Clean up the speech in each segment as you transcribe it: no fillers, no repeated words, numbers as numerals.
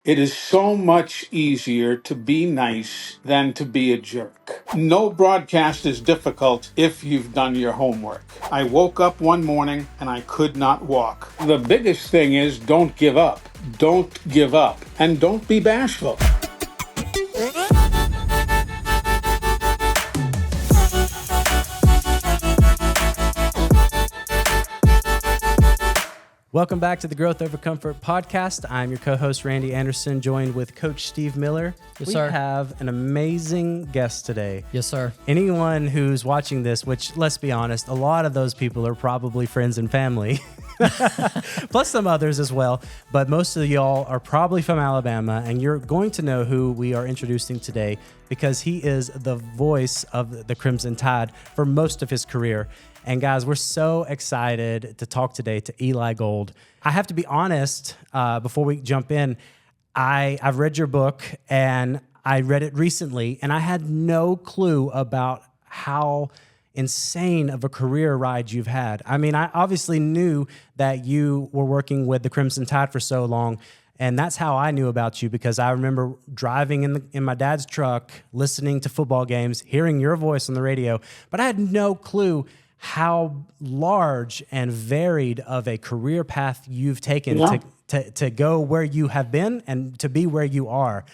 It is so much easier to be nice than to be a jerk. No broadcast is difficult if you've done your homework. I woke up one morning and I could not walk. The biggest thing is don't give up. Don't give up. And don't be bashful. Welcome back to the Growth Over Comfort podcast. I'm your co-host, Randy Anderson, joined with Coach Steve Miller. Yes, sir. We have an amazing guest today. Yes, sir. Anyone who's watching this, which, let's be honest, a lot of those people are probably friends and family, plus some others as well. But most of y'all are probably from Alabama, and you're going to know who we are introducing today because he is the voice of the Crimson Tide for most of his career. And guys, we're so excited to talk today to Eli Gold. I have to be honest, before we jump in, I've read your book and I read it recently and I had no clue about how insane of a career ride you've had. I mean, I obviously knew that you were working with the Crimson Tide for so long, and that's how I knew about you because I remember driving in my dad's truck, listening to football games, hearing your voice on the radio, but I had no clue how large and varied of a career path you've taken to go where you have been and to be where you are.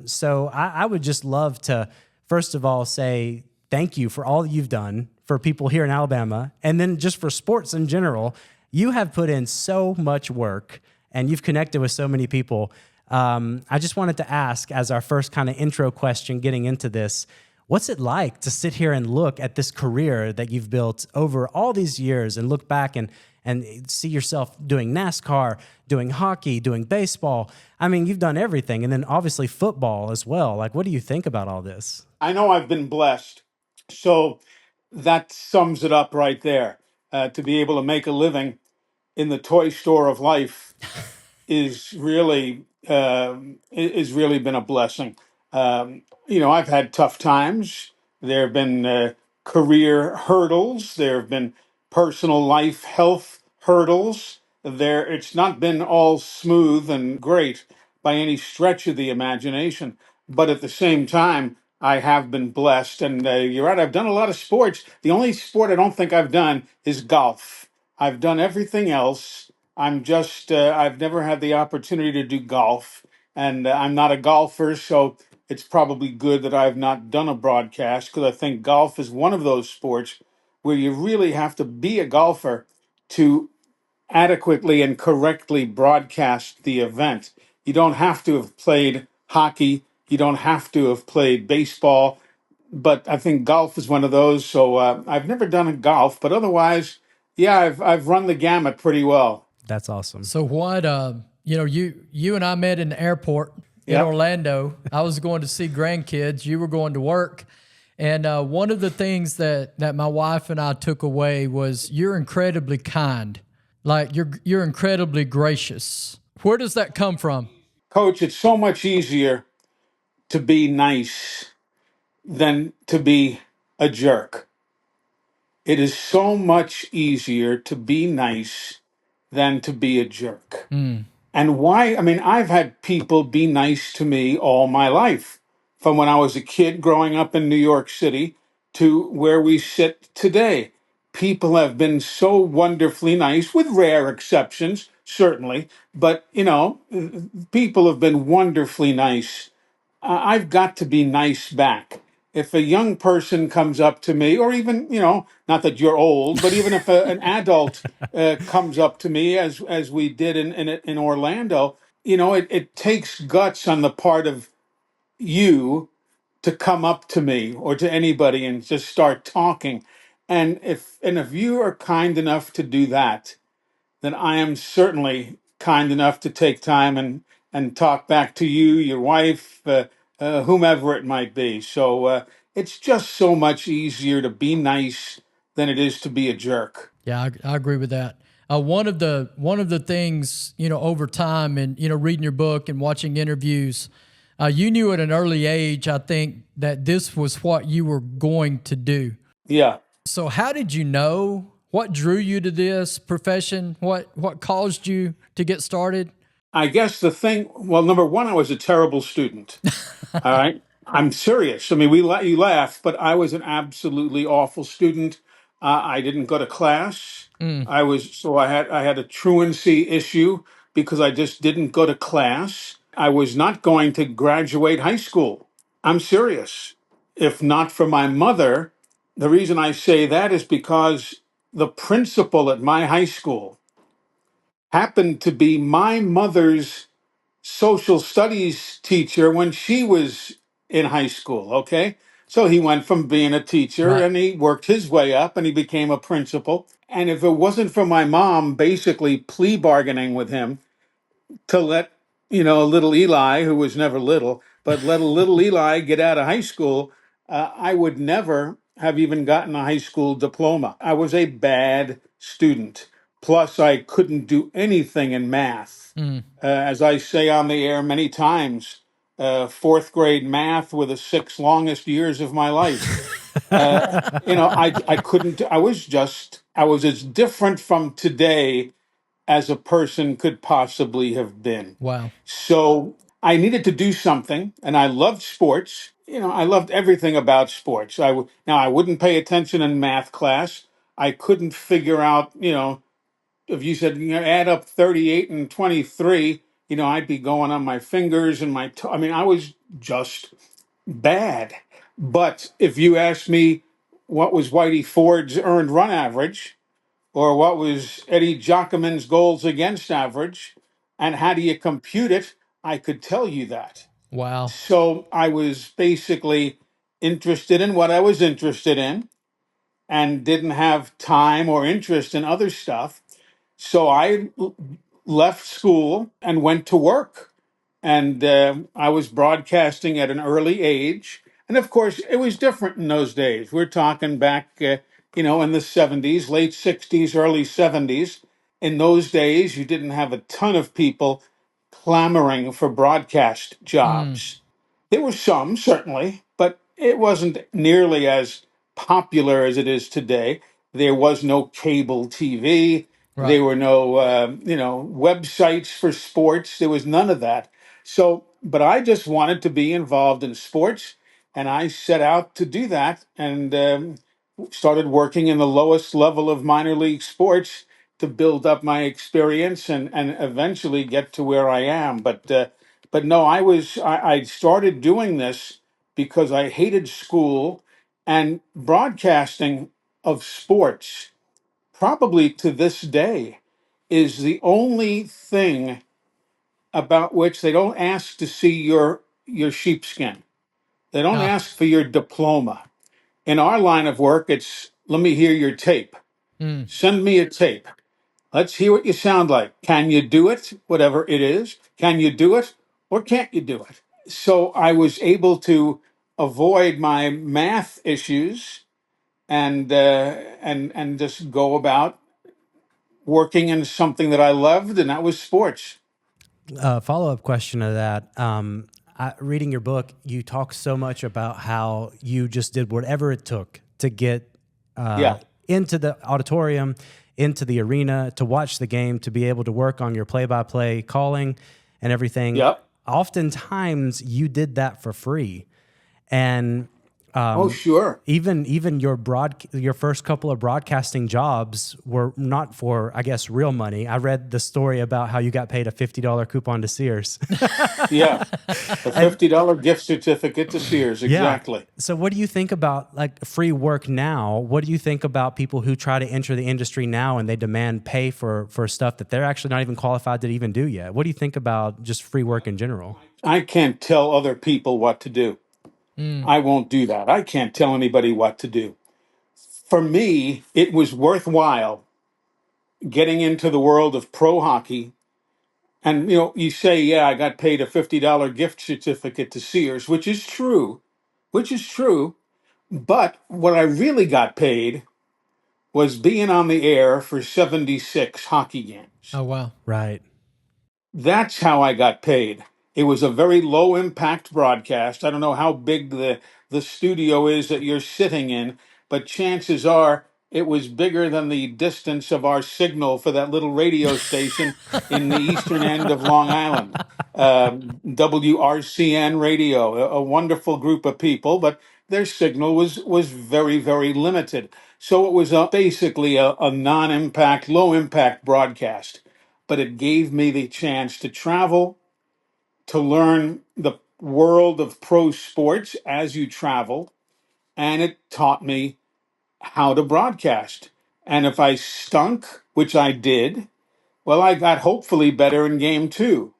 So I would just love to, first of all, say thank you for all you've done for people here in Alabama, and then just for sports in general. You have put in so much work, and you've connected with so many people. I just wanted to ask, as our first kind of intro question getting into this, what's it like to sit here and look at this career that you've built over all these years and look back and see yourself doing NASCAR, doing hockey, doing baseball? I mean, you've done everything. And then obviously football as well. Like, what do you think about all this? I know I've been blessed. So that sums it up right there. To be able to make a living in the toy store of life is really been a blessing. I've had tough times. There have been career hurdles. There have been personal life health hurdles. It's not been all smooth and great by any stretch of the imagination. But at the same time, I have been blessed. And you're right, I've done a lot of sports. The only sport I don't think I've done is golf. I've done everything else. I've never had the opportunity to do golf, and I'm not a golfer, so it's probably good that I've not done a broadcast because I think golf is one of those sports where you really have to be a golfer to adequately and correctly broadcast the event. You don't have to have played hockey, you don't have to have played baseball, but I think golf is one of those. So I've never done a golf, but otherwise, yeah, I've run the gamut pretty well. That's awesome. So what, you and I met in the airport in Yep. Orlando. I was going to see grandkids. You were going to work. And one of the things that my wife and I took away was you're incredibly kind. Like you're incredibly gracious. Where does that come from? Coach, it's so much easier to be nice than to be a jerk. It is so much easier to be nice than to be a jerk. And why? I mean, I've had people be nice to me all my life, from when I was a kid growing up in New York City to where we sit today. People have been so wonderfully nice, with rare exceptions, certainly, but people have been wonderfully nice. I've got to be nice back. If a young person comes up to me, or even, not that you're old, but even if an adult comes up to me, as we did in Orlando, it takes guts on the part of you to come up to me or to anybody and just start talking. And if you are kind enough to do that, then I am certainly kind enough to take time and talk back to you, your wife, whomever it might be. So it's just so much easier to be nice than it is to be a jerk. Yeah, I agree with that. One of the things, over time and, reading your book and watching interviews, you knew at an early age, I think, that this was what you were going to do. Yeah. So how did you know? What drew you to this profession? What caused you to get started? I guess the thing, well, number one, I was a terrible student. All right. I'm serious. I mean, you laugh, but I was an absolutely awful student. I didn't go to class. Mm, I had a truancy issue because I just didn't go to class. I was not going to graduate high school. I'm serious. If not for my mother, the reason I say that is because the principal at my high school happened to be my mother's social studies teacher when she was in high school. Okay. So he went from being a teacher right. and he worked his way up and he became a principal. And if it wasn't for my mom basically plea bargaining with him to let, little Eli, who was never little, but let a little Eli get out of high school, I would never have even gotten a high school diploma. I was a bad student. Plus, I couldn't do anything in math. Mm, As I say on the air many times, fourth grade math were the 6 longest years of my life. I couldn't, I was as different from today as a person could possibly have been. wow. So I needed to do something, and I loved sports. I loved everything about sports. Now I wouldn't pay attention in math class. I couldn't figure out, if you said add up 38 and 23, I'd be going on my fingers and I mean, I was just bad. But if you asked me what was Whitey Ford's earned run average, or what was Eddie Jockman's goals against average, and how do you compute it, I could tell you that. Wow. So I was basically interested in what I was interested in and didn't have time or interest in other stuff. So left school and went to work. And I was broadcasting at an early age. And of course, it was different in those days. We're talking back, in the 70s, late 60s, early 70s. In those days, you didn't have a ton of people clamoring for broadcast Mm, jobs. There were some, certainly, but it wasn't nearly as popular as it is today. There was no cable TV. right. There were no, websites for sports. There was none of that. So, but I just wanted to be involved in sports, and I set out to do that, and started working in the lowest level of minor league sports to build up my experience and eventually get to where I am. But no, I started doing this because I hated school and broadcasting of sports. Probably to this day is the only thing about which they don't ask to see your sheepskin. They don't Ah, ask for your diploma. In our line of work, it's let me hear your tape. mm, Send me a tape. Let's hear what you sound like. Can you do it? Whatever it is. Can you do it or can't you do it? So I was able to avoid my math issues and just go about working in something that I loved, and that was sports. Follow up question to that. Reading your book, you talk so much about how you just did whatever it took to get uh, Yeah. into the auditorium, into the arena, to watch the game, to be able to work on your play by play calling and everything. Yep. Oftentimes, you did that for free. And Oh, sure. even your first couple of broadcasting jobs were not for, I guess, real money. I read the story about how you got paid a $50 coupon to Sears. Yeah. A $50 gift certificate to Sears. Yeah. Exactly. So what do you think about like free work now? What do you think about people who try to enter the industry now and they demand pay for stuff that they're actually not even qualified to even do yet? What do you think about just free work in general? I can't tell other people what to do. mm, I won't do that. I can't tell anybody what to do. For me, it was worthwhile getting into the world of pro hockey. And you say, yeah, I got paid a $50 gift certificate to Sears, which is true. But what I really got paid was being on the air for 76 hockey games. oh, wow. Right. That's how I got paid. It was a very low impact broadcast. I don't know how big the studio is that you're sitting in, but chances are It was bigger than the distance of our signal for that little radio station in the eastern end of Long Island. WRCN radio, a wonderful group of people, but their signal was very, very limited. So it was basically a non-impact, low-impact broadcast. But it gave me the chance to travel, to learn the world of pro sports as you travel, and it taught me how to broadcast. And if I stunk, which I did, well, I got hopefully better in game 2.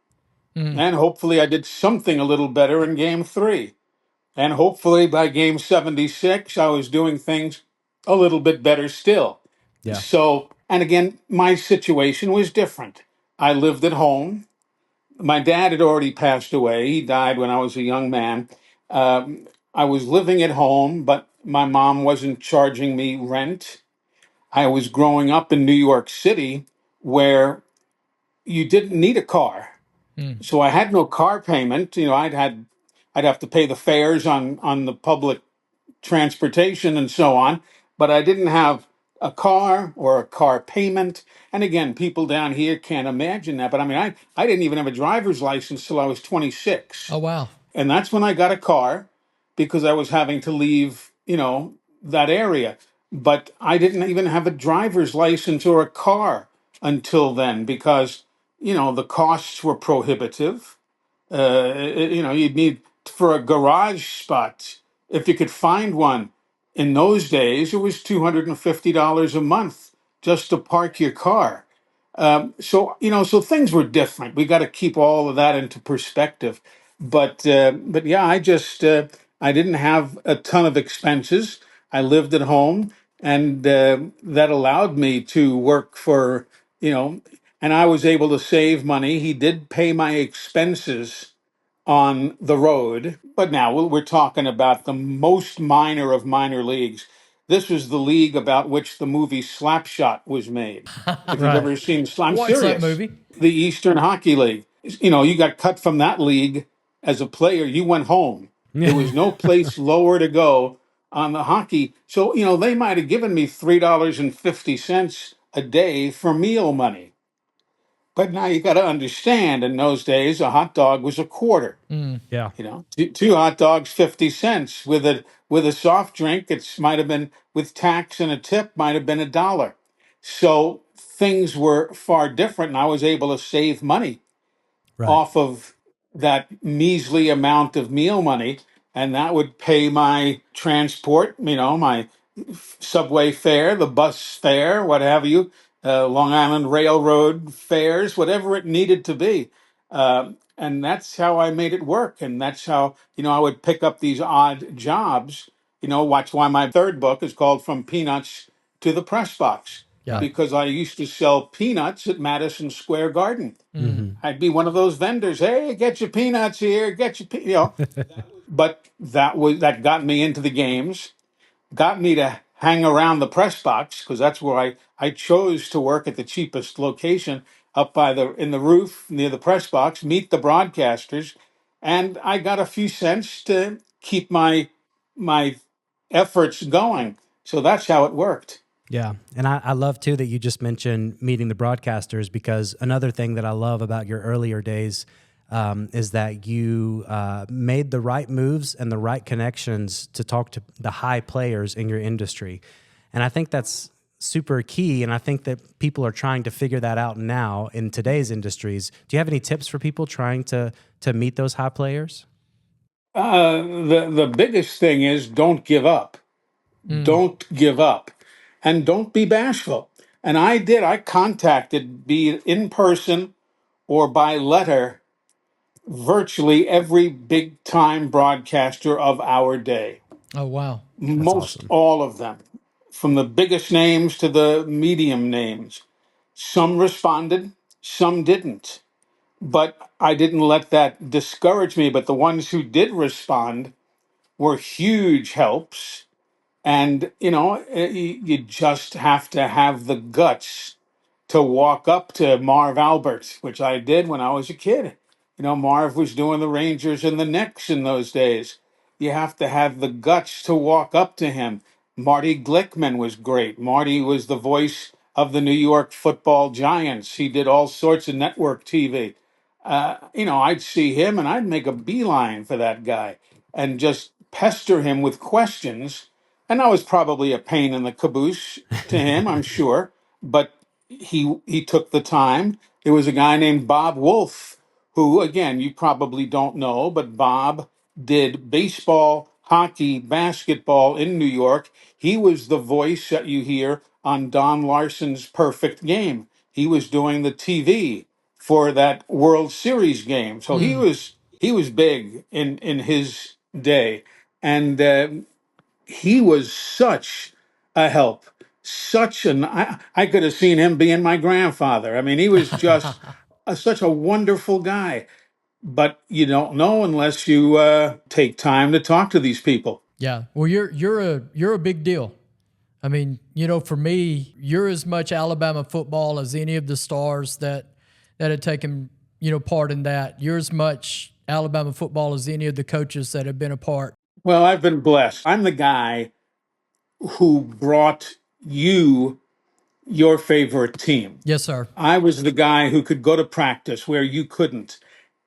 And hopefully I did something a little better in game 3. And hopefully by game 76, I was doing things a little bit better still. Yeah. So, and again, my situation was different. I lived at home. My dad had already passed away. He died when I was a young man. I was living at home, but my mom wasn't charging me rent. I was growing up in New York City where you didn't need a car. So I had no car payment. I'd have to pay the fares on the public transportation and so on, but I didn't have a car or a car payment. And again, people down here can't imagine that. But I mean, I didn't even have a driver's license till I was 26. Oh, wow. And that's when I got a car because I was having to leave, that area. But I didn't even have a driver's license or a car until then because, the costs were prohibitive. You'd need for a garage spot, if you could find one in those days, it was $250 a month just to park your car. So things were different. We got to keep all of that into perspective. But yeah, I didn't have a ton of expenses. I lived at home, and that allowed me to work for you know, and I was able to save money. He did pay my expenses on the road, but now we're talking about the most minor of minor leagues. This was the league about which the movie Slapshot was made. If you've Right. ever seen, I'm What's that serious, movie? the Eastern Hockey League. You got cut from that league as a player, you went home. There was no place lower to go on the hockey. So, they might have given me $3.50 a day for meal money. But now you got to understand, in those days, a hot dog was a quarter. Yeah. Two hot dogs, 50 cents. With a soft drink, it might have been with tax and a tip, might have been $1. So things were far different, and I was able to save money Right. off of that measly amount of meal money, and that would pay my transport, my subway fare, the bus fare, what have you, Long Island Railroad fares, whatever it needed to be. And that's how I made it work. And that's how, I would pick up these odd jobs. Watch why my third book is called From Peanuts to the Press Box, Yeah. because I used to sell peanuts at Madison Square Garden. Hmm. I'd be one of those vendors. Hey, get your peanuts here. Get your, But that got me into the games, got me to hang around the press box because that's where I chose to work at the cheapest location up in the roof near the press box, meet the broadcasters, and I got a few cents to keep my efforts going. So that's how it worked. Yeah. And I love too that you just mentioned meeting the broadcasters, because another thing that I love about your earlier days is that you made the right moves and the right connections to talk to the high players in your industry. And I think that's super key. And I think that people are trying to figure that out now in today's industries. Do you have any tips for people trying to meet those high players? The biggest thing is don't give up. Don't give up, and don't be bashful. And I contacted, be it in person or by letter, virtually every big time broadcaster of our day. Oh, wow. That's Most awesome. all of them, from the biggest names to the medium names. Some responded, some didn't. But I didn't let that discourage me. But the ones who did respond were huge helps. And, you just have to have the guts to walk up to Marv Albert, which I did when I was a kid. Marv was doing the Rangers and the Knicks in those days. You have to have the guts to walk up to him. Marty Glickman was great. Marty was the voice of the New York Football Giants. He did all sorts of network TV. I'd see him and I'd make a beeline for that guy and just pester him with questions. And I was probably a pain in the caboose to him, I'm sure, but he took the time. There was a guy named Bob Wolf, who, again, you probably don't know, but Bob did baseball, hockey, basketball in New York. He was the voice that you hear on Don Larson's Perfect Game. He was doing the TV for that World Series game. So he was big in his day, and he was such a help. I could have seen him being my grandfather. I mean, he was just such a wonderful guy. But you don't know unless you take time to talk to these people. Yeah. Well, you're a big deal. I mean, for me, you're as much Alabama football as any of the stars that had taken, part in that. You're as much Alabama football as any of the coaches that have been a part. Well, I've been blessed. I'm the guy who brought you your favorite team. Yes, sir. I was the guy who could go to practice where you couldn't,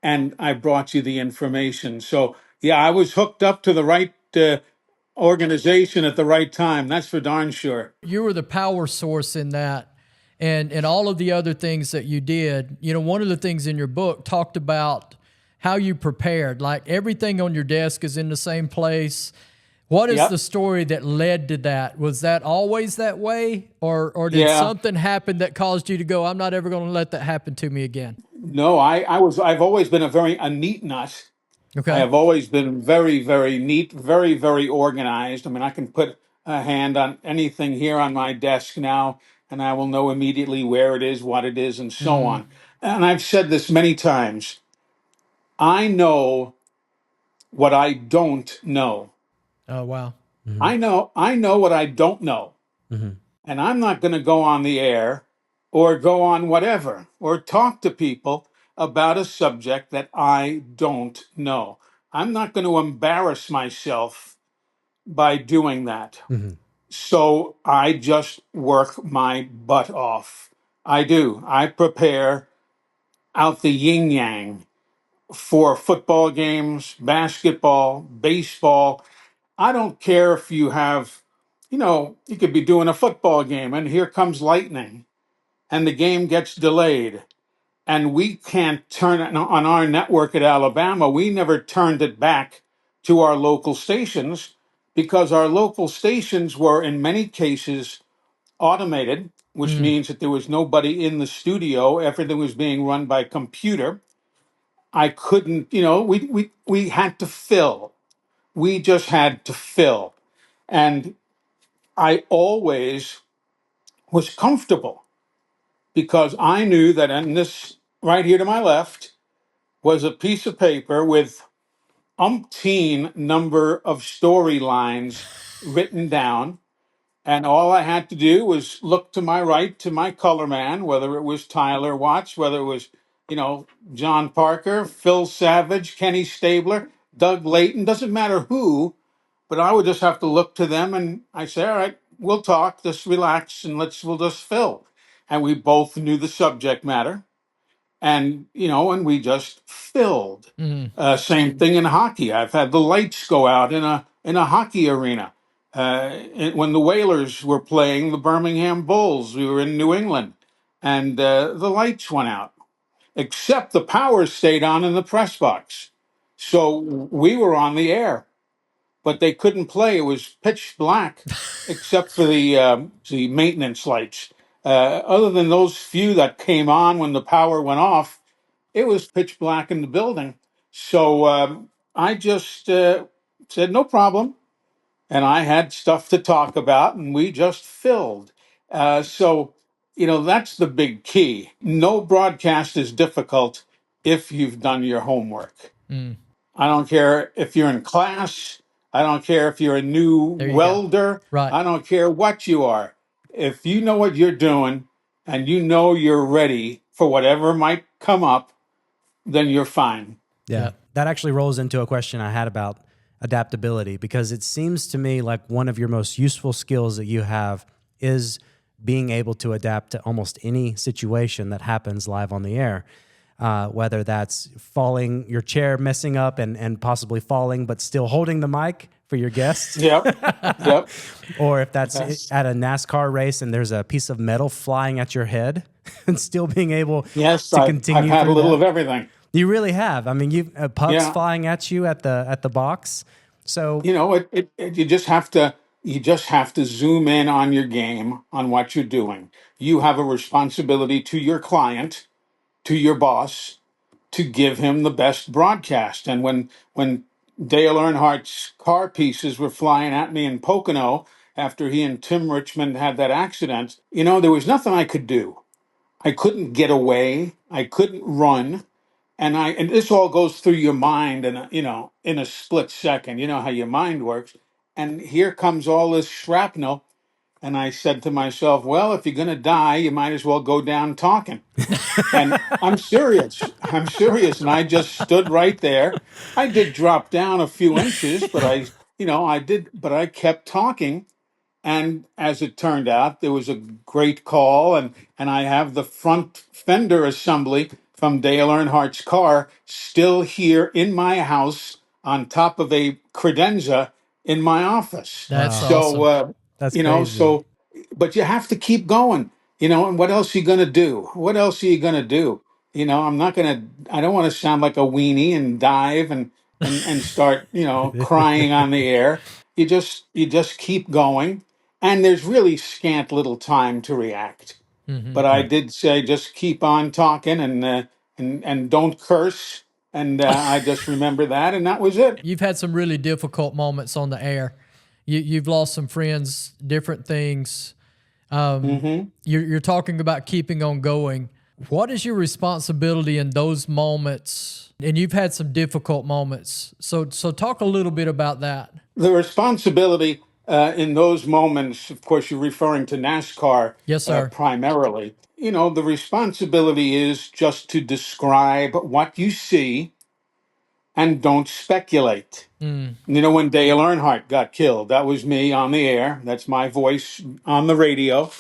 and I brought you the information. So, yeah, I was hooked up to the right organization at the right time. That's for darn sure. You were the power source in that. And all of the other things that you did, one of the things in your book talked about how you prepared, like everything on your desk is in the same place. What is Yep. the story that led to that? Was that always that way? Or did Yeah. something happen that caused you to go, I'm not ever going to let that happen to me again? No, I've always been a neat nut. I Okay. have always been very, very neat, very, very organized. I mean, I can put a hand on anything here on my desk now, and I will know immediately where it is, what it is, and so on. And I've said this many times. I know what I don't know. Oh, wow. I know what I don't know. Mhm. And I'm not going to go on the air or go on whatever or talk to people about a subject that I don't know. I'm not going to embarrass myself by doing that. Mhm. So I just work my butt off. I do. I prepare out the yin yang for football games, basketball, baseball. I don't care if you have, you could be doing a football game and here comes lightning and the game gets delayed and we can't turn it on our network at Alabama. We never turned it back to our local stations because our local stations were in many cases automated, which means that there was nobody in the studio. Everything was being run by computer. I couldn't, we had to fill. We just had to fill. And I always was comfortable because I knew that in this right here to my left was a piece of paper with umpteen number of storylines written down. And all I had to do was look to my right to my color man, whether it was Tyler Watts, whether it was, John Parker, Phil Savage, Kenny Stabler, Doug Layton, doesn't matter who, but I would just have to look to them and I say, all right, we'll talk, just relax and we'll just fill. And we both knew the subject matter and, and we just filled. Same thing in hockey. I've had the lights go out in a hockey arena. When the Whalers were playing the Birmingham Bulls, we were in New England, and the lights went out, except the power stayed on in the press box. So we were on the air, but they couldn't play. It was pitch black, except for the maintenance lights. Other than those few that came on when the power went off, it was pitch black in the building. So I just said, no problem. And I had stuff to talk about, and we just filled. So, that's the big key. No broadcast is difficult if you've done your homework. I don't care if you're in class. I don't care if you're a new There you go. welder. Right. I don't care what you are. If you know what you're doing and you know you're ready for whatever might come up, then you're fine. Yeah. Yeah. That actually rolls into a question I had about adaptability, because it seems to me like one of your most useful skills that you have is being able to adapt to almost any situation that happens live on the air. Whether that's falling, your chair messing up and possibly falling, but still holding the mic for your guests. Yep. Yep. Or if that's Yes. at a NASCAR race and there's a piece of metal flying at your head and still being able Yes, to I've continue had a through little that. of everything. You really have. I mean, you've pucks Yeah. flying at you at the box. So You know, you just have to zoom in on your game, on what you're doing. You have a responsibility to your client, to your boss, to give him the best broadcast. And when Dale Earnhardt's car pieces were flying at me in Pocono after he and Tim Richmond had that accident, there was nothing I could do. I couldn't get away. I couldn't run. And this all goes through your mind in a split second. You know how your mind works. And here comes all this shrapnel. And I said to myself, well, if you're going to die, you might as well go down talking. And I'm serious. I'm serious. And I just stood right there. I did drop down a few inches, but but I kept talking. And as it turned out, there was a great call, and I have the front fender assembly from Dale Earnhardt's car still here in my house on top of a credenza in my office. That's So, awesome. that's crazy. but you have to keep going, and what else are you going to do? What else are you going to do? I don't want to sound like a weenie and dive and start, crying on the air. You just keep going, and there's really scant little time to react. But I Right. did say just keep on talking and don't curse. And I just remember that, and that was it. You've had some really difficult moments on the air. You've lost some friends, different things. You're talking about keeping on going. What is your responsibility in those moments? And you've had some difficult moments. So talk a little bit about that. The responsibility in those moments, of course, you're referring to NASCAR Yes, sir. primarily. The responsibility is just to describe what you see and don't speculate. When Dale Earnhardt got killed, that was me on the air. That's my voice on the radio.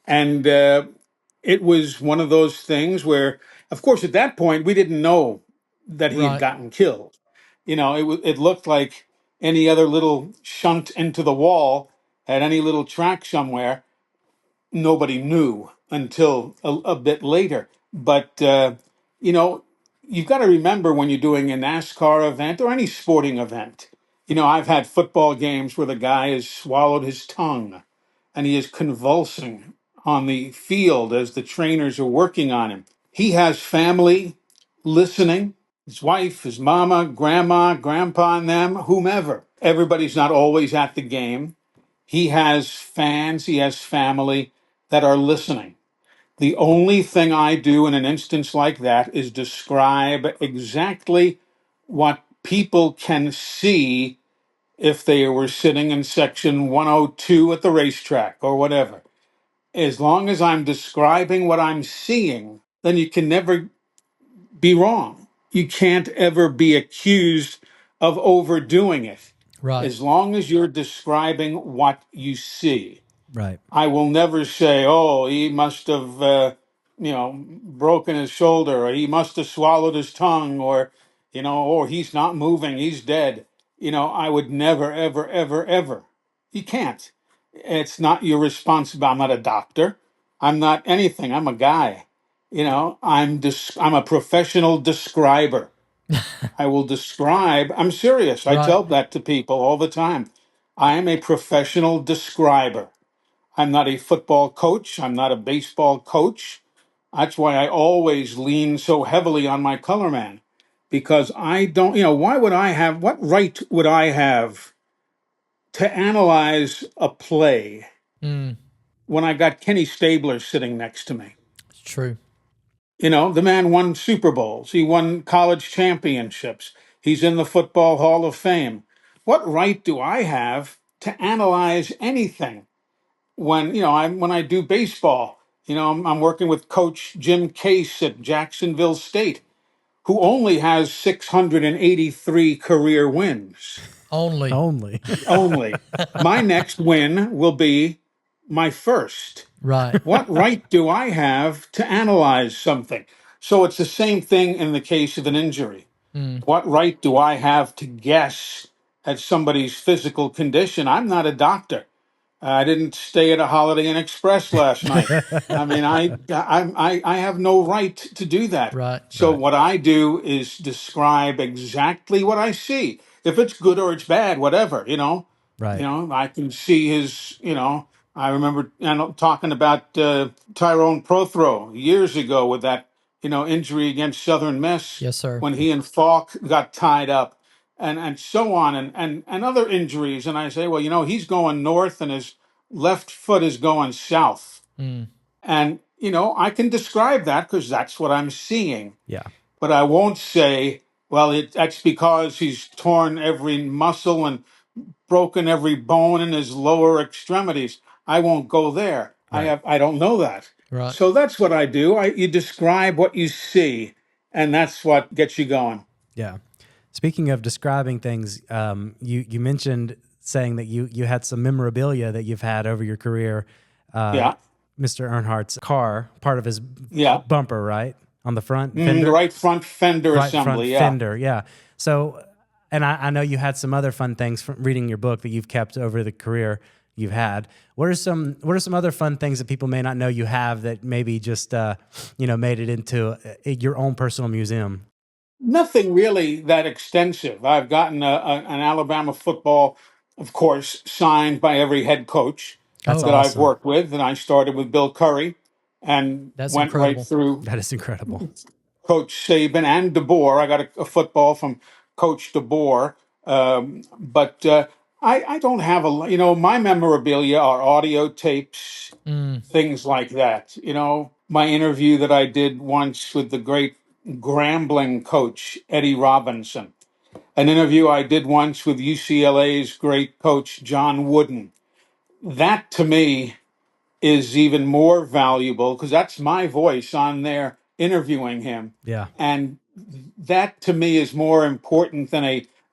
And it was one of those things where, of course, at that point, we didn't know that he had Right. gotten killed. It looked like any other little shunt into the wall at any little track somewhere. Nobody knew until a bit later. But, you've got to remember when you're doing a NASCAR event or any sporting event. I've had football games where the guy has swallowed his tongue and he is convulsing on the field as the trainers are working on him. He has family listening, his wife, his mama, grandma, grandpa, and them, whomever. Everybody's not always at the game. He has fans, he has family that are listening. The only thing I do in an instance like that is describe exactly what people can see if they were sitting in section 102 at the racetrack or whatever. As long as I'm describing what I'm seeing, then you can never be wrong. You can't ever be accused of overdoing it. Right. As long as you're describing what you see. Right. I will never say, "Oh, he must have, broken his shoulder, or he must have swallowed his tongue, or he's not moving, he's dead." I would never, ever, ever, ever. You can't. It's not your responsibility. I'm not a doctor. I'm not anything. I'm a guy. I'm a professional describer. I will describe. I'm serious. I Right. tell that to people all the time. I am a professional describer. I'm not a football coach. I'm not a baseball coach. That's why I always lean so heavily on my color man, because I don't, what right would I have to analyze a play when I got Kenny Stabler sitting next to me? It's true. The man won Super Bowls. He won college championships. He's in the Football Hall of Fame. What right do I have to analyze anything? When I do baseball, I'm working with Coach Jim Case at Jacksonville State, who only has 683 career wins. Only. Only. Only. My next win will be my first. Right. What right do I have to analyze something? So it's the same thing in the case of an injury. What right do I have to guess at somebody's physical condition? I'm not a doctor. I didn't stay at a Holiday Inn Express last night. I mean, I have no right to do that. Right. So Right. what I do is describe exactly what I see. If it's good or it's bad, whatever, Right. I can see his, I remember talking about Tyrone Prothro years ago with that, injury against Southern Miss Yes, sir. when he and Falk got tied up and so on and other injuries. And I say, well, he's going north and his left foot is going south. And, I can describe that because that's what I'm seeing. Yeah. But I won't say, well, that's because he's torn every muscle and broken every bone in his lower extremities. I won't go there. Right. I don't know that. Right. So that's what I do. You describe what you see, and that's what gets you going. Yeah. Speaking of describing things, you mentioned saying that you had some memorabilia that you've had over your career. Yeah. Mr. Earnhardt's car, part of his Yeah. bumper, right? On the front The fender? right front fender Right assembly. front Yeah. fender, yeah. So, and I know you had some other fun things from reading your book that you've kept over the career you've had. What are some other fun things that people may not know you have that maybe just made it into your own personal museum? Nothing really that extensive. I've gotten an Alabama football, of course, signed by every head coach That's that I've awesome. worked with. And I started with Bill Curry and That's went right incredible. through That is incredible. Coach Saban and DeBoer. I got a football from Coach DeBoer. But I don't have my memorabilia are audio tapes, things like that. My interview that I did once with the great Grambling coach, Eddie Robinson. An interview I did once with UCLA's great coach, John Wooden. That to me is even more valuable because that's my voice on there interviewing him. Yeah. And that to me is more important than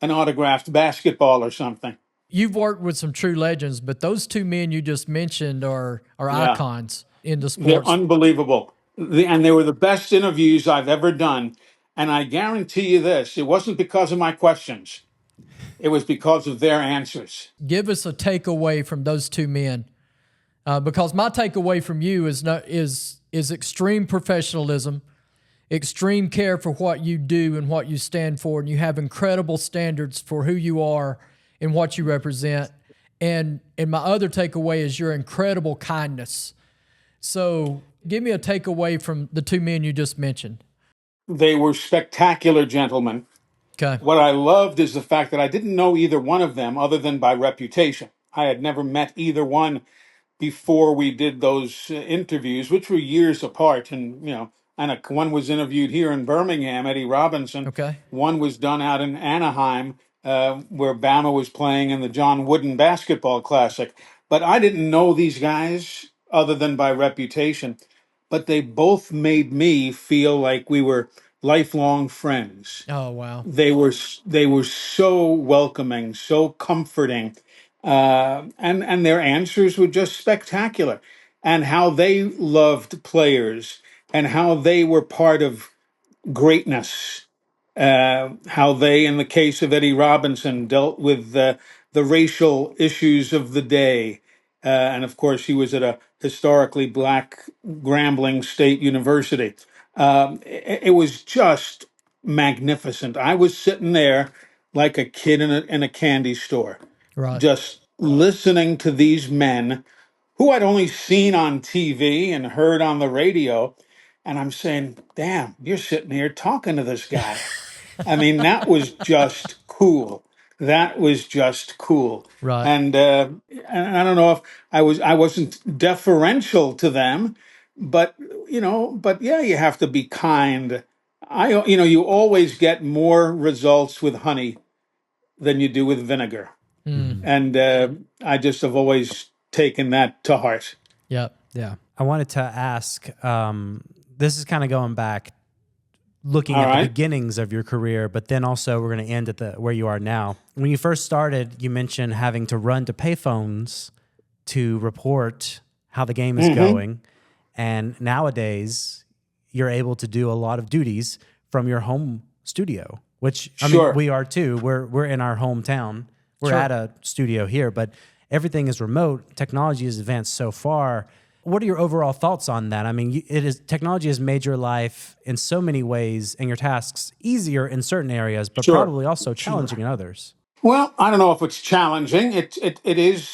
an autographed basketball or something. You've worked with some true legends, but those two men you just mentioned are Yeah. icons in the They're sports. unbelievable. And they were the best interviews I've ever done. And I guarantee you this, it wasn't because of my questions. It was because of their answers. Give us a takeaway from those two men, because my takeaway from you is extreme professionalism, extreme care for what you do and what you stand for, and you have incredible standards for who you are and what you represent. And my other takeaway is your incredible kindness. So give me a takeaway from the two men you just mentioned. They were spectacular gentlemen. Okay. What I loved is the fact that I didn't know either one of them other than by reputation. I had never met either one before we did those interviews, which were years apart. And, one was interviewed here in Birmingham, Eddie Robinson. Okay. One was done out in Anaheim, where Bama was playing in the John Wooden Basketball Classic. But I didn't know these guys other than by reputation. But they both made me feel like we were lifelong friends. Oh, wow. They were so welcoming, so comforting, and their answers were just spectacular, and how they loved players and how they were part of greatness. How they, in the case of Eddie Robinson, dealt with the racial issues of the day. And of course, he was at a historically black Grambling State University. It was just magnificent. I was sitting there like a kid in a candy store, Right. just listening to these men who I'd only seen on TV and heard on the radio. And I'm saying, damn, you're sitting here talking to this guy. I mean, that was just cool. That was just cool. Right. And I don't know if I wasn't deferential to them, but but yeah, you have to be kind. You always get more results with honey than you do with vinegar. And I just have always taken that to heart. Yep. Yeah. I wanted to ask, this is kind of going back looking All at the right. beginnings of your career, but then also we're going to end at the where you are now. When you first started, you mentioned having to run to payphones to report how the game is going. And nowadays, you're able to do a lot of duties from your home studio, which I mean, Sure. we are too. We're in our hometown. We're Sure. at a studio here, but everything is remote. Technology has advanced so far. What are your overall thoughts on that? I mean, technology has made your life in so many ways and your tasks easier in certain areas, but Sure. probably also Sure. challenging in others. Well, I don't know if it's challenging. It is.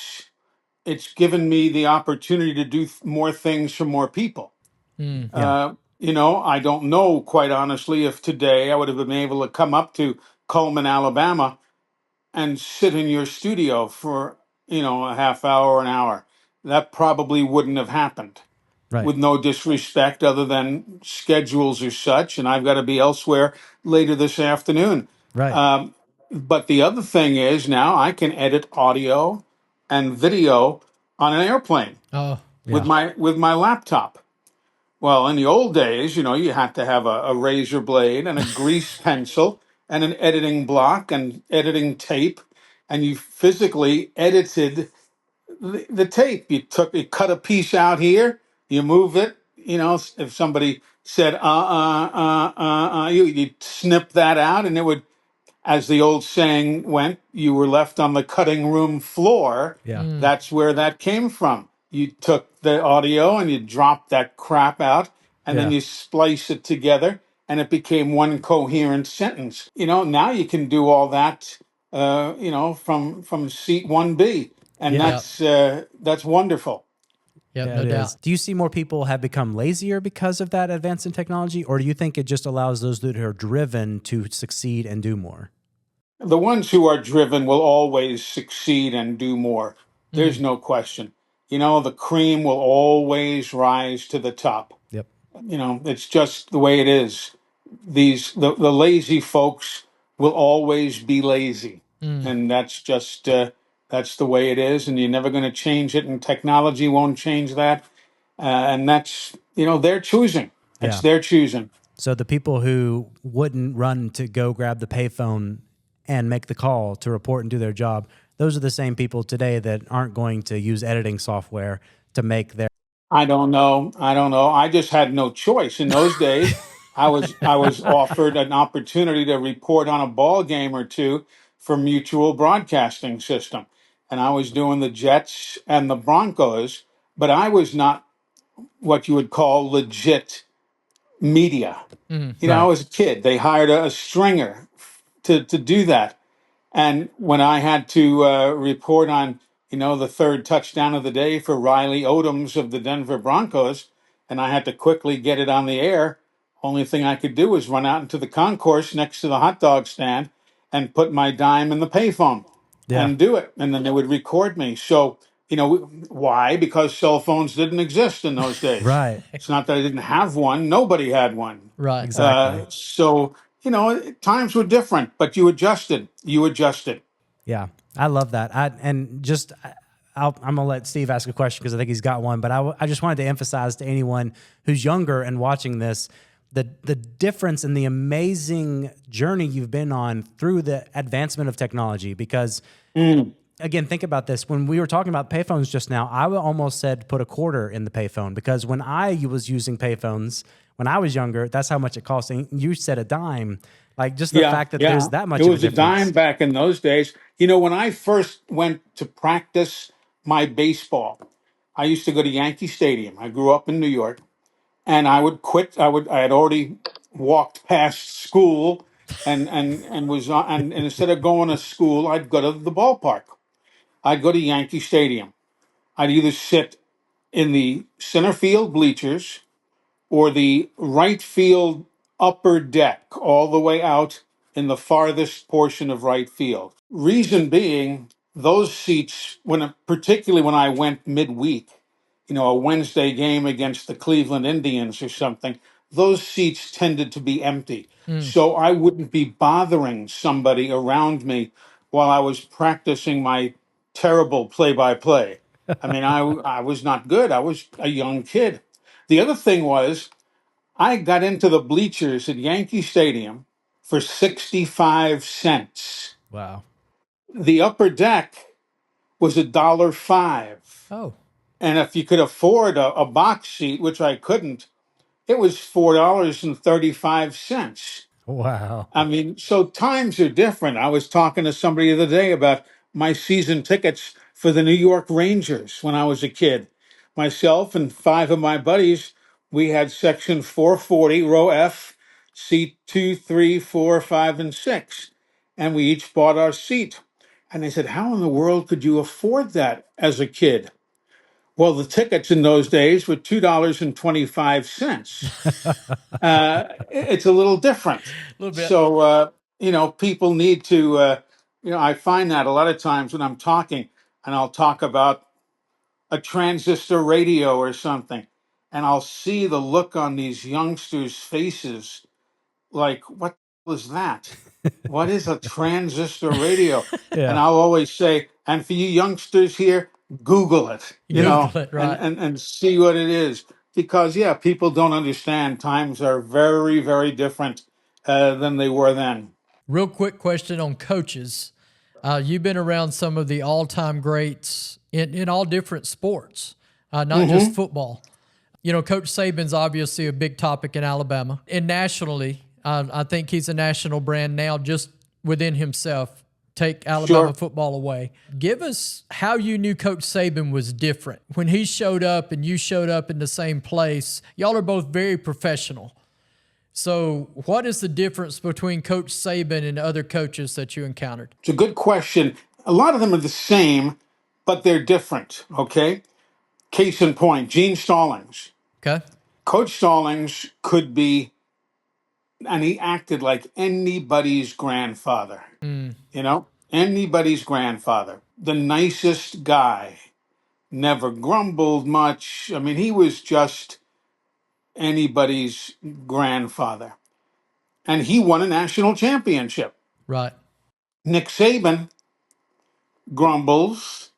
It's given me the opportunity to do more things for more people. Yeah, I don't know, quite honestly, if today I would have been able to come up to Coleman, Alabama, and sit in your studio for, a half hour, an hour. That probably wouldn't have happened, right, with no disrespect, other than schedules are such, and I've got to be elsewhere later this afternoon. right. But the other thing is, now I can edit audio and video on an airplane Oh, with Yeah, my laptop. Well, in the old days, you had to have a razor blade and a grease pencil and an editing block and editing tape, and you physically edited the tape. You cut a piece out here, you move it. If somebody said you snip that out, and it would, as the old saying went, you were left on the cutting room floor. yeah, That's where that came from. You took the audio and you dropped that crap out, and then yeah, you splice it together, and it became one coherent sentence. Now you can do all that, from seat 1B, and yeah. yep. that's wonderful. Yep. Yeah, No it doubt. is. Do you see more people have become lazier because of that advance in technology, or do you think it just allows those that are driven to succeed and do more? The ones who are driven will always succeed and do more. There's Mm. no question. The cream will always rise to the top. Yep. It's just the way it is. The lazy folks will always be lazy, Mm. and that's the way it is. And you're never going to change it, and technology won't change that. And that's their choosing. It's Yeah. their choosing. So the people who wouldn't run to go grab the payphone and make the call to report and do their job, those are the same people today that aren't going to use editing software to make their. I don't know. I don't know. I just had no choice. In those days, I was offered an opportunity to report on a ball game or two for Mutual Broadcasting System, and I was doing the Jets and the Broncos, but I was not what you would call legit media. Mm. I Right. was a kid. They hired a stringer to do that. And when I had to report on, the third touchdown of the day for Riley Odoms of the Denver Broncos, and I had to quickly get it on the air, only thing I could do was run out into the concourse next to the hot dog stand and put my dime in the payphone Yeah. and do it. And then they would record me. So, why? Because cell phones didn't exist in those days. Right. It's not that I didn't have one, nobody had one. Right. Exactly. So, times were different, but you adjusted. You adjusted. Yeah, I love that. I'm gonna let Steve ask a question because I think he's got one. But I just wanted to emphasize to anyone who's younger and watching this the difference in the amazing journey you've been on through the advancement of technology. Because again, think about this. When we were talking about payphones just now, I almost said put a quarter in the payphone because when I was using payphones when I was younger, that's how much it cost. And you said a dime. Like just the fact that there's that much It of a was a difference. dime back in those days. When I first went to practice my baseball, I used to go to Yankee Stadium. I grew up in New York, and I would quit. I had already walked past school and was on, and instead of going to school, I'd go to the ballpark. I'd go to Yankee Stadium. I'd either sit in the center field bleachers or the right field upper deck all the way out in the farthest portion of right field. Reason being, those seats, particularly when I went midweek, a Wednesday game against the Cleveland Indians or something, those seats tended to be empty. Mm. So I wouldn't be bothering somebody around me while I was practicing my terrible play by play. I mean, I was not good. I was a young kid. The other thing was, I got into the bleachers at Yankee Stadium for 65 cents. Wow. The upper deck was $1.05. Oh, And if you could afford a box seat, which I couldn't, it was $4.35. Wow. I mean, so times are different. I was talking to somebody the other day about my season tickets for the New York Rangers when I was a kid. Myself and five of my buddies, we had section 440, row F, seat 2, 3, 4, 5, and 6. And we each bought our seat. And they said, how in the world could you afford that as a kid? Well, the tickets in those days were $2.25. It's a little different. a little bit. So, people need to, I find that a lot of times when I'm talking and I'll talk about a transistor radio or something, and I'll see the look on these youngsters' faces like, what was that? What is a transistor radio? And Yeah. I'll always say, and for you youngsters here, Google it, Google it, and, right? and see what it is. Because, yeah, people don't understand. Times are very, very different than they were then. Real quick question on coaches. You've been around some of the all-time greats in all different sports, not just football. You know, Coach Saban's obviously a big topic in Alabama. And nationally, I think he's a national brand now just within himself. Take Alabama Sure. football away. Give us how you knew Coach Saban was different. When he showed up and you showed up in the same place, y'all are both very professional. So what is the difference between Coach Saban and other coaches that you encountered? It's a good question. A lot of them are the same, but they're different, okay? Case in point, Gene Stallings. Okay. Coach Stallings could be, and he acted like anybody's grandfather, anybody's grandfather. The nicest guy, never grumbled much. I mean, he was just anybody's grandfather. And he won a national championship. Right. Nick Saban grumbles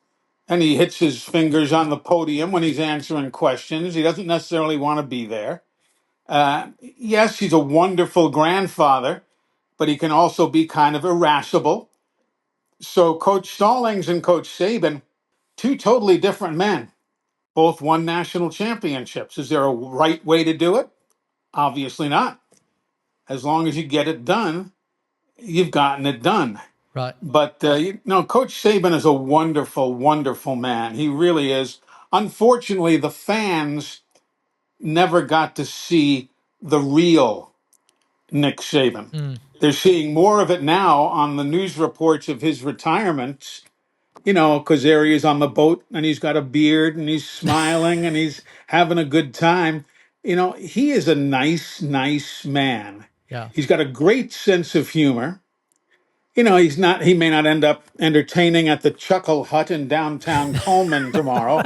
and he hits his fingers on the podium when he's answering questions. He doesn't necessarily want to be there. Yes, he's a wonderful grandfather, but he can also be kind of irascible. So Coach Stallings and Coach Saban, two totally different men, both won national championships. Is there a right way to do it? Obviously not. As long as you get it done, you've gotten it done. Right. But, Coach Saban is a wonderful, wonderful man. He really is. Unfortunately, the fans never got to see the real Nick Saban. They're seeing more of it now on the news reports of his retirement, because there he is on the boat and he's got a beard and he's smiling and he's having a good time. He is a nice, nice man. Yeah. He's got a great sense of humor. He may not end up entertaining at the Chuckle Hut in downtown Coleman tomorrow,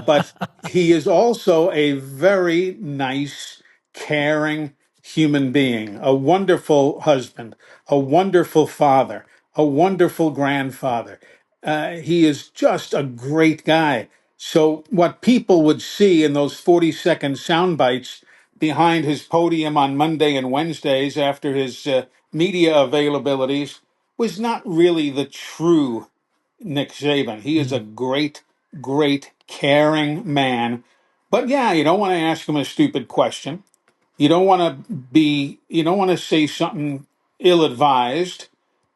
but he is also a very nice, caring human being, a wonderful husband, a wonderful father, a wonderful grandfather. He is just a great guy. So, what people would see in those 40-second sound bites behind his podium on Monday and Wednesdays after his media availabilities was not really the true Nick Saban. He is a great, great, caring man. But yeah, you don't want to ask him a stupid question. You don't want to say something ill advised,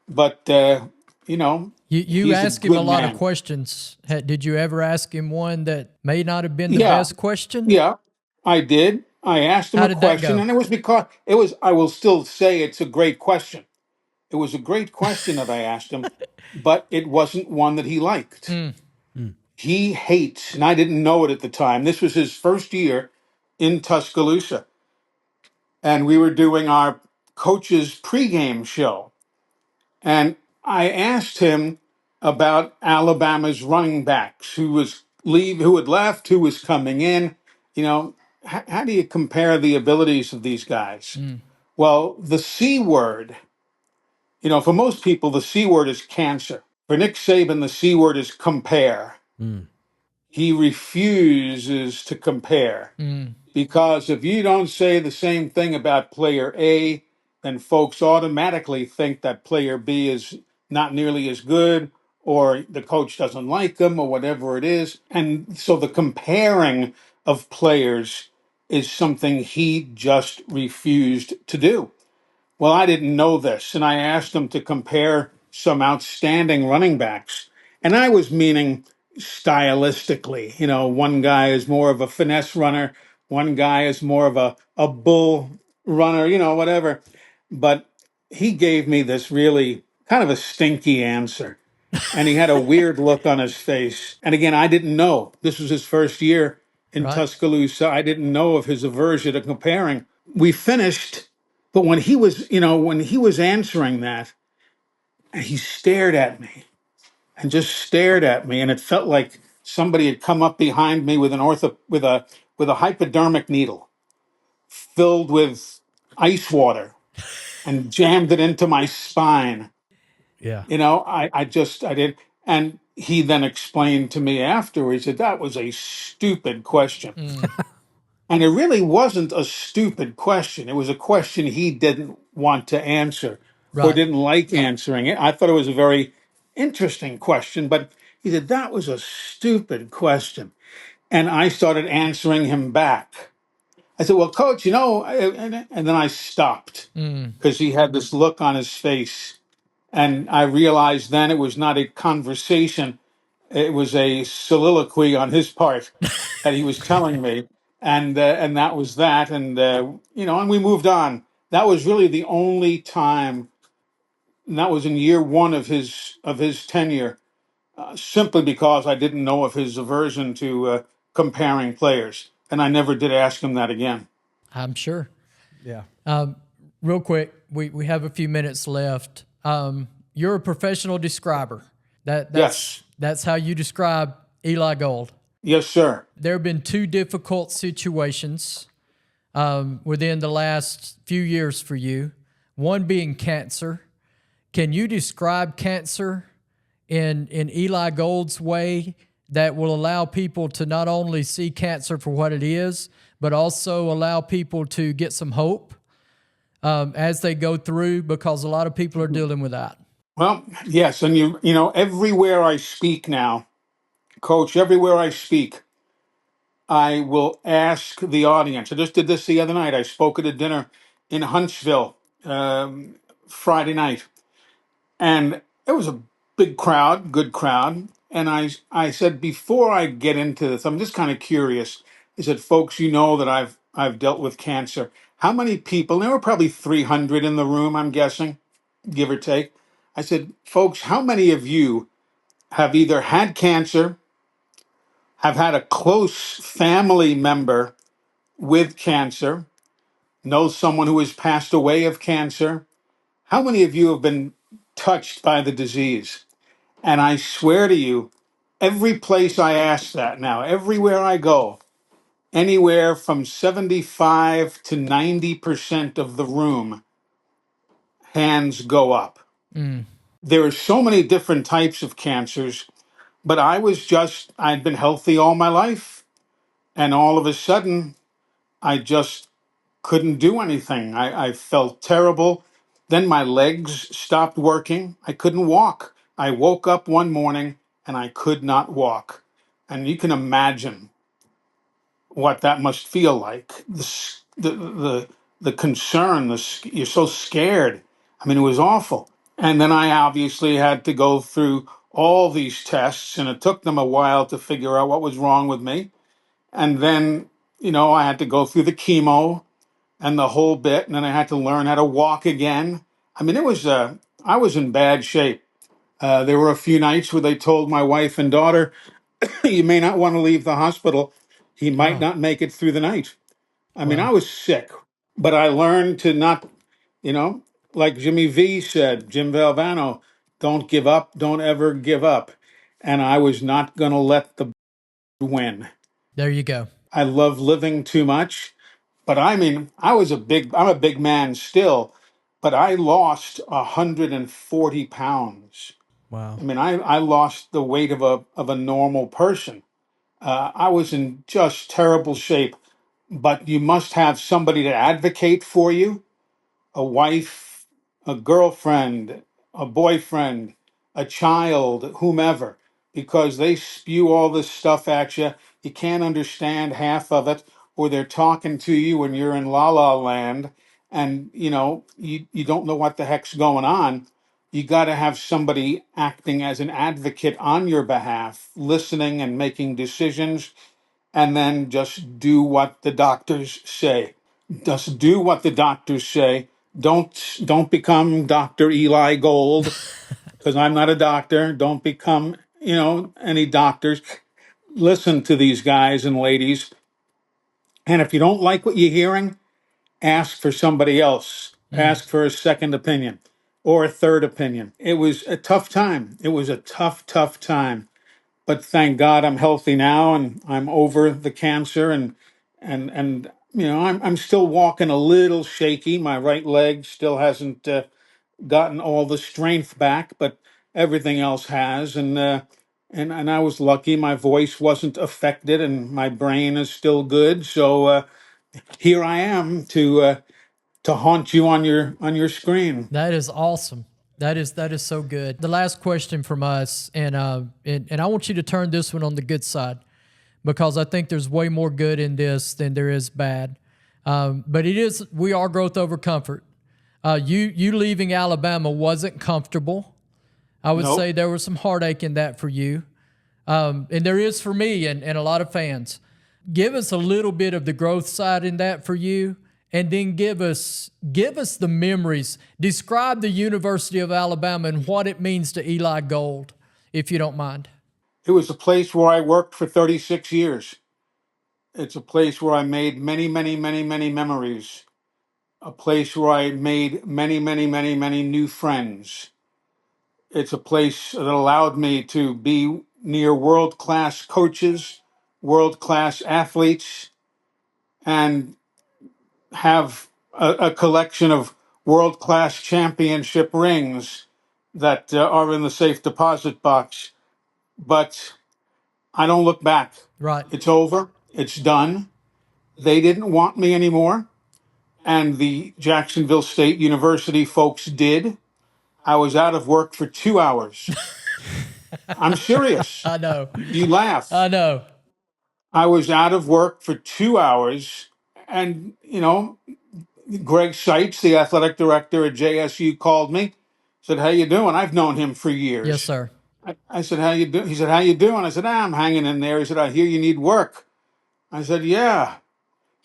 but, You he's a ask him a good lot of man. questions. Did you ever ask him one that may not have been the Yeah, best question? yeah, I did. I asked him How a did that question, go? and it was because I will still say it's a great question. It was a great question that I asked him, but it wasn't one that he liked. He hates, and I didn't know it at the time. This was his first year in Tuscaloosa, and we were doing our coach's pregame show. And I asked him about Alabama's running backs, who had left, who was coming in. How do you compare the abilities of these guys? Well, the C word, for most people, the C word is cancer. For Nick Saban, the C word is compare. Mm. He refuses to compare. Because if you don't say the same thing about player A, then folks automatically think that player B is not nearly as good, or the coach doesn't like them, or whatever it is. And so the comparing of players is something he just refused to do. Well, I didn't know this, and I asked him to compare some outstanding running backs. And I was meaning stylistically. One guy is more of a finesse runner, one guy is more of a bull runner, whatever. But he gave me this really kind of a stinky answer. And he had a weird look on his face. And again, I didn't know. This was his first year in Right. Tuscaloosa. I didn't know of his aversion to comparing. We finished, but when he was answering that, he stared at me and just stared at me, and it felt like somebody had come up behind me with with a hypodermic needle filled with ice water and jammed it into my spine. Yeah. I did. And he then explained to me afterwards that that was a stupid question. Mm, And it really wasn't a stupid question. It was a question he didn't want to answer or right. didn't like answering it. I thought it was a very interesting question, but he said, that was a stupid question. And I started answering him back. I said, well, coach, and then I stopped Mm, because he had this look on his face. And I realized then it was not a conversation, it was a soliloquy on his part that he was telling me. And that was that. And we moved on. That was really the only time, and that was in year one of his tenure, simply because I didn't know of his aversion to comparing players. And I never did ask him that again. I'm sure. Yeah. Real quick, we have a few minutes left. You're a professional describer. Yes. That's how you describe Eli Gold. Yes, sir. There have been two difficult situations within the last few years for you. One being cancer. Can you describe cancer in Eli Gold's way that will allow people to not only see cancer for what it is, but also allow people to get some hope as they go through, because a lot of people are dealing with that. Well, yes. And everywhere I speak now, Coach, everywhere I speak, I will ask the audience. I just did this the other night. I spoke at a dinner in Huntsville Friday night, and it was a big crowd, good crowd. And I said, before I get into this, I'm just kind of curious. I said, folks, that I've dealt with cancer. How many people? There were probably 300 in the room, I'm guessing, give or take. I said, folks, how many of you have either had cancer, have had a close family member with cancer, know someone who has passed away of cancer? How many of you have been touched by the disease? And I swear to you, every place I ask that now, everywhere I go, anywhere from 75 to 90% of the room, hands go up. Mm, There are so many different types of cancers, but I'd been healthy all my life. And all of a sudden, I just couldn't do anything. I felt terrible. Then my legs stopped working. I couldn't walk. I woke up one morning and I could not walk. And you can imagine what that must feel like. The concern, you're so scared. I mean, it was awful. And then I obviously had to go through all these tests, and it took them a while to figure out what was wrong with me. And then, I had to go through the chemo and the whole bit, and then I had to learn how to walk again. I mean, I was in bad shape. There were a few nights where they told my wife and daughter, "You may not want to leave the hospital. He might wow. not make it through the night." I mean, I Wow. was sick, but I learned to not, you know, like Jimmy V said, Jim Valvano, don't give up, don't ever give up. And I was not going to let the win. There you go. I love living too much. But I mean, I'm a big man still, but I lost 140 pounds. Wow. I mean, I lost the weight of a, normal person. I was in just terrible shape. but you must have somebody to advocate for you, a wife, a girlfriend, a boyfriend, a child, whomever, because they spew all this stuff at you. You can't understand half of it, or they're talking to you when you're in la la land and you don't know what the heck's going on. You got to have somebody acting as an advocate on your behalf, listening and making decisions, and then just do what the doctors say. Just do what the doctors say. Don't become Dr. Eli Gold, because I'm not a doctor. Don't become, any doctors. Listen to these guys and ladies. And if you don't like what you're hearing, ask for somebody else. Ask for a second opinion or a third opinion. It was a tough time. It was a tough, tough time. But thank God I'm healthy now and I'm over the cancer, and I'm still walking a little shaky. My right leg still hasn't gotten all the strength back, but everything else has. And I was lucky. My voice wasn't affected, and my brain is still good. So here I am to haunt you on your screen. That is awesome. That is so good. The last question from us, and I want you to turn this one on the good side, because I think there's way more good in this than there is bad. But we are growth over comfort. You leaving Alabama wasn't comfortable. I would Nope. say there was some heartache in that for you, and there is for me and a lot of fans. Give us a little bit of the growth side in that for you, and then give us the memories. Describe the University of Alabama and what it means to Eli Gold, if you don't mind. It was a place where I worked for 36 years. It's a place where I made many, many, many, many memories. A place where I made many, many, many, many new friends. It's a place that allowed me to be near world class coaches, world class athletes, and have a collection of world class championship rings that are in the safe deposit box. But I don't look back. Right. It's over, it's done. They didn't want me anymore, and the Jacksonville State University folks did. I was out of work for 2 hours. I'm serious. I know. You laugh. I know. I was out of work for 2 hours, and Greg Seitz, the athletic director at JSU, called me. Said, "How you doing?" I've known him for Yes, years. sir. I said, "How you doing?" He said, "How you doing?" I said, "I'm hanging in there." He said, "I hear you need work." I said, "Yeah."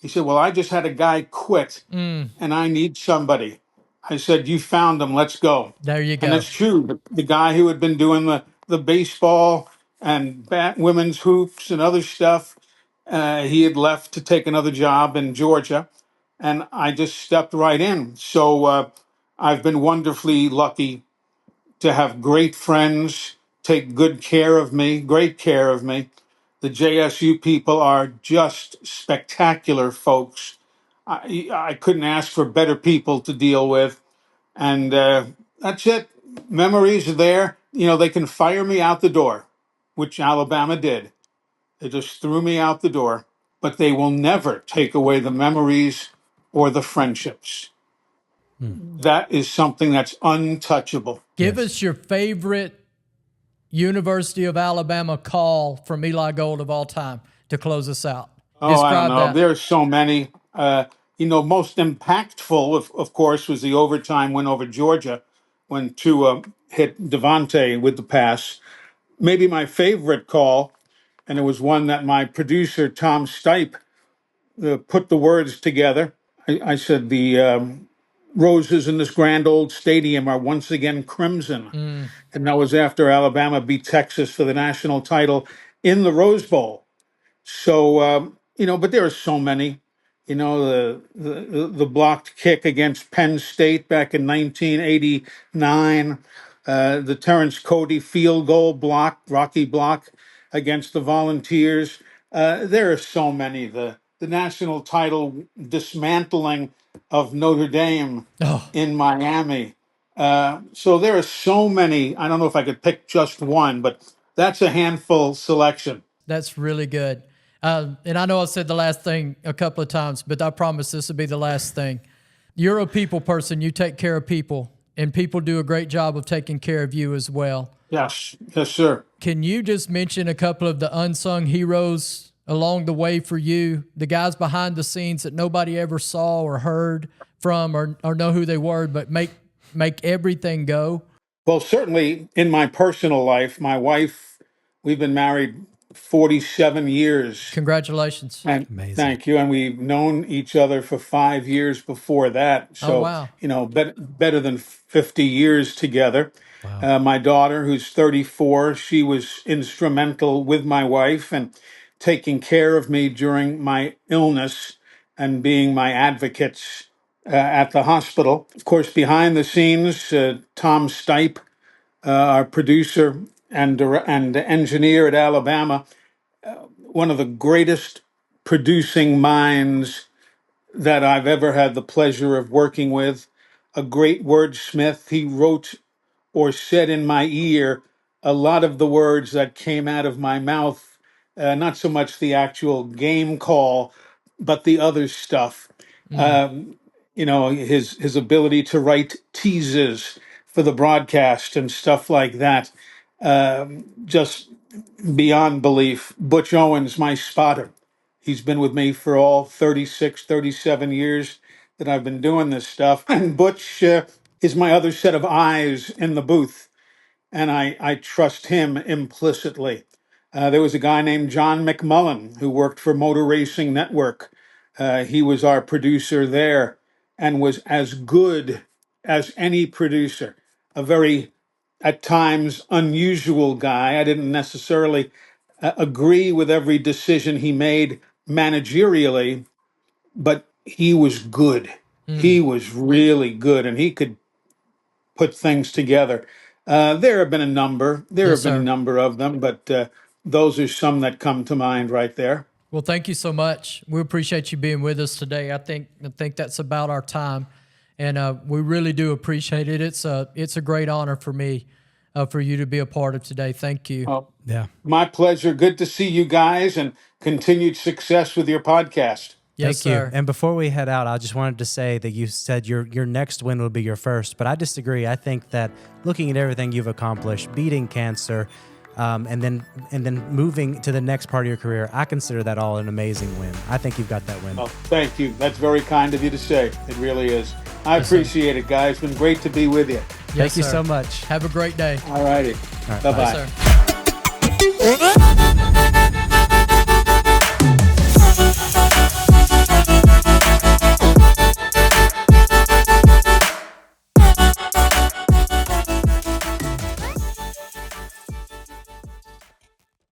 He said, "Well, I just had a guy quit, and I need somebody." I said, "You found him. Let's go." There you And go. it's true. The guy who had been doing the baseball and women's hoops and other stuff, he had left to take another job in Georgia, and I just stepped right in. So I've been wonderfully lucky to have great friends take good care of me, great care of me. The JSU people are just spectacular folks. I couldn't ask for better people to deal with. And that's it. Memories are there. They can fire me out the door, which Alabama did. They just threw me out the door, but they will never take away the memories or the friendships. That is something that's untouchable. Give us your favorite University of Alabama call from Eli Gold of all time to close us out. Oh, I don't Describe know. that. There's so many. Most impactful, of course, was the overtime win over Georgia when Tua hit Devontae with the pass. Maybe my favorite call, and it was one that my producer, Tom Stipe, put the words together. I said, the roses in this grand old stadium are once again crimson. And that was after Alabama beat Texas for the national title in the Rose Bowl. So, but there are so many. The blocked kick against Penn State back in 1989, the Terrence Cody field goal block, Rocky block against the Volunteers. There are so many. The national title dismantling of Notre Dame Oh, in Miami. So there are so many. I don't know if I could pick just one, but that's a handful selection. that's really good. And I know I said the last thing a couple of times, but I promise this will be the last thing. You're a people person. You take care of people, and people do a great job of taking care of you as well. Yes, yes, sir. Can you just mention a couple of the unsung heroes along the way for you, the guys behind the scenes that nobody ever saw or heard from or know who they were, but make everything go? Well, certainly in my personal life, my wife, we've been married 47 years. Congratulations. And Amazing. thank you. And we've known each other for 5 years before that. Oh, So, wow. better than 50 years together. Wow. My daughter, who's 34, she was instrumental with my wife and taking care of me during my illness and being my advocates at the hospital. Of course, behind the scenes, Tom Stipe, our producer and engineer at Alabama, one of the greatest producing minds that I've ever had the pleasure of working with, a great wordsmith. He wrote or said in my ear a lot of the words that came out of my mouth, not so much the actual game call, but the other stuff. His ability to write teases for the broadcast and stuff like that. Just beyond belief. Butch Owens, my spotter. He's been with me for all 36, 37 years that I've been doing this stuff. And Butch is my other set of eyes in the booth, and I trust him implicitly. There was a guy named John McMullen who worked for Motor Racing Network. He was our producer there and was as good as any producer. A very, at times, unusual guy. I didn't necessarily agree with every decision he made managerially, but he was good. He was really good, and he could put things together. There have been a number. There Yes, have been a sir. number of them, but those are some that come to mind right there. Well, thank you so much. We appreciate you being with us today. I think that's about our time, and we really do appreciate it. It's a great honor for me for you to be a part of today. Thank you. Well, Yeah. my pleasure. Good to see you guys, and continued success with your podcast. Yes, Thank you. sir. And before we head out, I just wanted to say that you said your next win will be your first, but I disagree. I think that looking at everything you've accomplished, beating cancer, and then moving to the next part of your career, I consider that all an amazing win. I think you've got that win. Well, thank you. That's very kind of you to say. It really is. I Yes, sir. appreciate it, guys. It's been great to be with you. Yes, Thank you sir. so much. Have a great day. All righty. right, Bye-bye. Yes, sir.